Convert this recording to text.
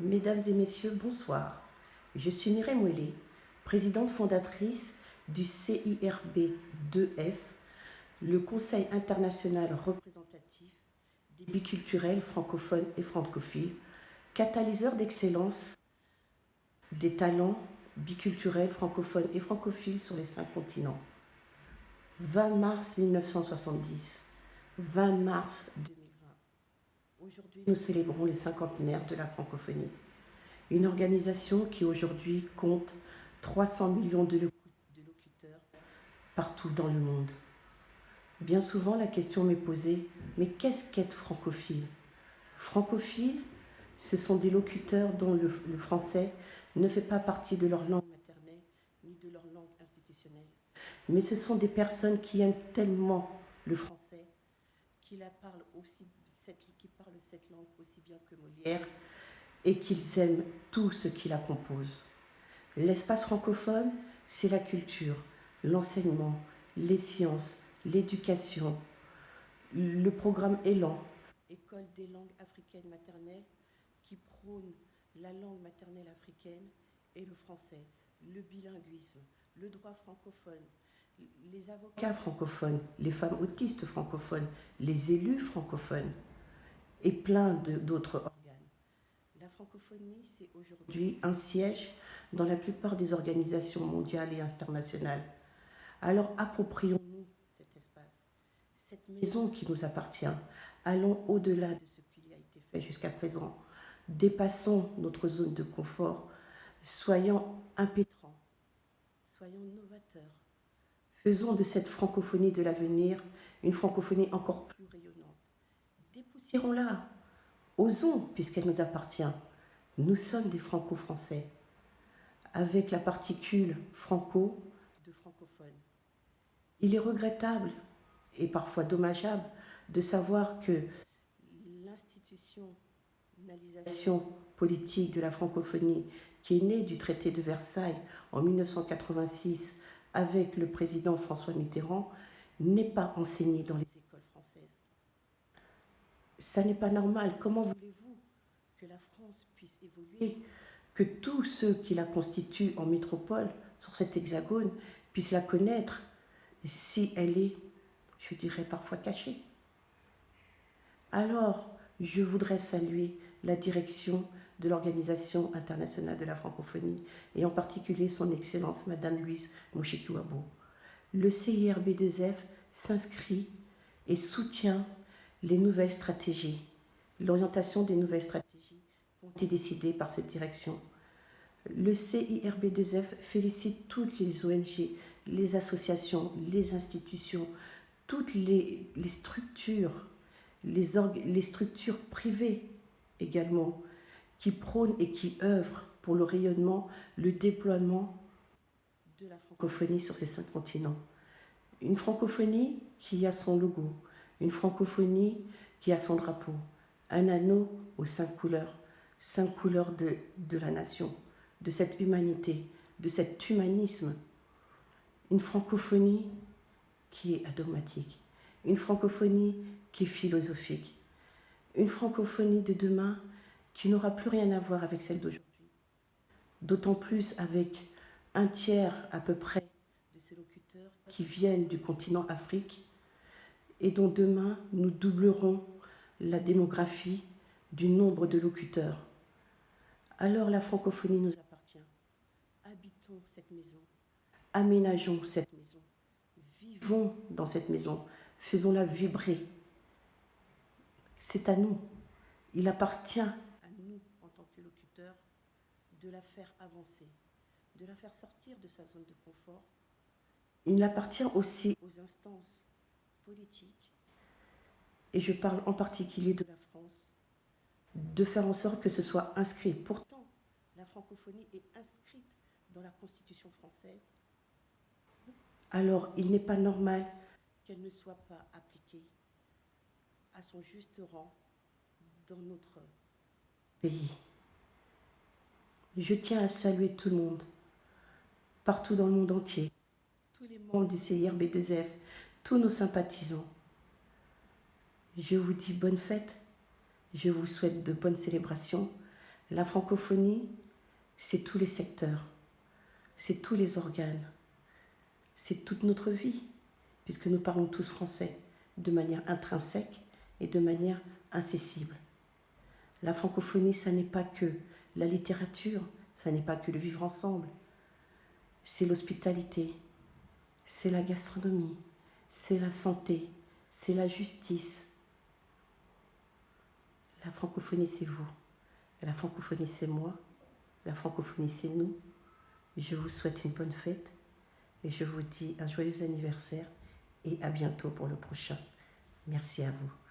Mesdames et messieurs, bonsoir. Je suis Mireille Mouellet, présidente fondatrice du CIRB2F, le Conseil international représentatif des biculturels francophones et francophiles, catalyseur d'excellence des talents biculturels francophones et francophiles sur les 5 continents. 20 mars 1970, 20 mars 2020. Aujourd'hui, nous célébrons le cinquantenaire de la francophonie. Une organisation qui aujourd'hui compte 300 millions de locuteurs partout dans le monde. Bien souvent, la question m'est posée, mais qu'est-ce qu'être francophile? Francophile, ce sont des locuteurs dont le français ne fait pas partie de leur langue maternelle ni de leur langue institutionnelle. Mais ce sont des personnes qui aiment tellement le français, qui parlent cette langue aussi bien que Molière, et qu'ils aiment tout ce qui la compose. L'espace francophone, c'est la culture, l'enseignement, les sciences, l'éducation, le programme Élan, École des langues africaines maternelles, qui prône la langue maternelle africaine et le français, le bilinguisme, le droit francophone, les avocats francophones, les femmes autistes francophones, les élus francophones et plein d'autres organes. La francophonie, c'est aujourd'hui un siège dans la plupart des organisations mondiales et internationales. Alors approprions-nous cet espace, cette maison qui nous appartient. Allons au-delà de ce qui a été fait jusqu'à présent. Dépassons notre zone de confort. Soyons impétrants, soyons novateurs. Faisons de cette francophonie de l'avenir une francophonie encore plus rayonnante. Dépoussiérons-la. Osons, puisqu'elle nous appartient. Nous sommes des franco-français, avec la particule franco de francophone. Il est regrettable et parfois dommageable de savoir que l'institutionnalisation politique de la francophonie, qui est née du traité de Versailles en 1986 avec le président François Mitterrand, n'est pas enseignée dans les écoles françaises. Ça n'est pas normal. Comment voulez-vous que la France puisse évoluer, que tous ceux qui la constituent en métropole, sur cet hexagone, puissent la connaître si elle est, je dirais, parfois cachée? Alors, je voudrais saluer la direction de l'Organisation internationale de la francophonie et en particulier son Excellence Madame Louise Mouchikiwabo. Le CIRB2F s'inscrit et soutient les nouvelles stratégies, l'orientation des nouvelles stratégies qui ont été décidées par cette direction. Le CIRB2F félicite toutes les ONG, les associations, les institutions, toutes les structures, les structures privées également, qui prônent et qui œuvrent pour le rayonnement, le déploiement de la francophonie sur ces 5 continents. Une francophonie qui a son logo, une francophonie qui a son drapeau, un anneau aux 5 couleurs de la nation, de cette humanité, de cet humanisme. Une francophonie qui est adogmatique, une francophonie qui est philosophique, une francophonie de demain qui n'aura plus rien à voir avec celle d'aujourd'hui. D'autant plus avec un tiers à peu près de ces locuteurs qui viennent du continent Afrique et dont demain nous doublerons la démographie du nombre de locuteurs. Alors la francophonie nous appartient. Habitons cette maison, aménageons cette maison, vivons dans cette maison, faisons-la vibrer. C'est à nous. Il appartient à nous, en tant que locuteurs, de la faire avancer, de la faire sortir de sa zone de confort. Il appartient aussi aux instances politiques, et je parle en particulier de la France, de faire en sorte que ce soit inscrit. Pourtant, la francophonie est inscrite dans la Constitution française. Alors, il n'est pas normal qu'elle ne soit pas appliquée à son juste rang dans notre pays. Je tiens à saluer tout le monde, partout dans le monde entier, tous les membres du CIRB2F, tous nos sympathisants. Je vous dis bonne fête, je vous souhaite de bonnes célébrations. La francophonie, c'est tous les secteurs, c'est tous les organes, c'est toute notre vie, puisque nous parlons tous français de manière intrinsèque et de manière incessible. La francophonie, ça n'est pas que la littérature, ça n'est pas que le vivre ensemble, c'est l'hospitalité, c'est la gastronomie, c'est la santé, c'est la justice. La francophonie, c'est vous. La francophonie, c'est moi. La francophonie, c'est nous. Je vous souhaite une bonne fête et je vous dis un joyeux anniversaire et à bientôt pour le prochain. Merci à vous.